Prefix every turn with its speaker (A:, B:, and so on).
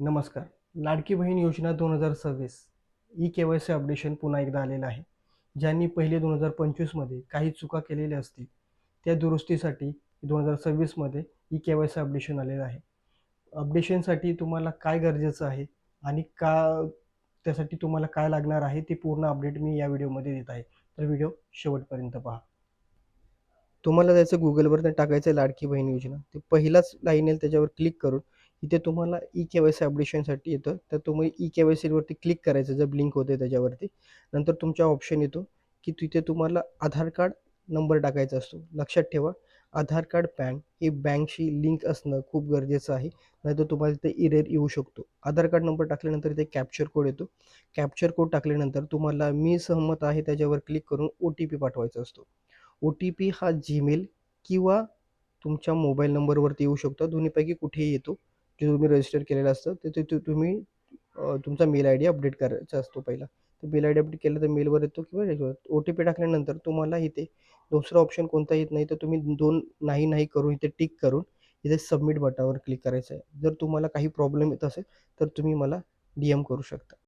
A: नमस्कार. लाडकी बहीण योजना 2026 ई-के-वाय-सी अपडेशन पुन्हा एकदा आलेलं आहे. ज्यांनी पहिले 2025 मध्ये काही चुका केलेल्या असतील, त्या दुरुस्तीसाठी 2026 मध्ये ई-के-वाय-सी अपडेशन आलेलं आहे. अपडेशनसाठी तुम्हाला काय गरजेचं आहे आणि त्यासाठी तुम्हाला काय लागणार आहे, ते पूर्ण अपडेट मी या व्हिडिओमध्ये देत आहे. तर व्हिडिओ शेवटपर्यंत पहा. तुम्हाला जायचं Googleवर टाकायचं आहे लाडकी बहीण योजना. ते पहिलाच लाईन येईल त्याच्यावर क्लिक करून इथे तुम्हाला ई-के-वाय-सी अपडेशनसाठी येतं. तर तुम्ही ई-के-वाय-सीवरती क्लिक करायचं जर ब्लिंक होते त्याच्यावरती. नंतर तुमचा ऑप्शन येतो, की तिथे तुम्हाला आधार कार्ड नंबर टाकायचा असतो. लक्षात ठेवा आधार कार्ड, पॅन हे बँकशी लिंक असणं खूप गरजेचं आहे. नाहीतर तुम्हाला तिथे एरर येऊ शकतो. आधार कार्ड नंबर टाकल्यानंतर इथे कॅप्चर कोड येतो. कॅप्चर कोड टाकल्यानंतर तुम्हाला मी सहमत आहे त्याच्यावर क्लिक करून ओ-टी-पी पाठवायचा असतो. ओ-टी-पी हा Gmail किंवा तुमच्या मोबाईल नंबरवरती येऊ शकतो. दोन्हीपैकी कुठेही येतो. जे तुम्ही रजिस्टर केलेलं असतं ते तिथे तुम्ही तुमचा मेल आयडी अपडेट करायचा असतो पहिला. तर मेल आयडी अपडेट केलं तर मेलवर येतो किंवा याच्यावर. ओ-टी-पी टाकल्यानंतर तुम्हाला इथे दुसरा ऑप्शन कोणता येत नाही, तर तुम्ही 2 नाही, नाही करून इथे टिक करून इथे सबमिट बटनावर क्लिक करायचं आहे. जर तुम्हाला काही प्रॉब्लेम येत असेल, तर तुम्ही मला DM करू शकता.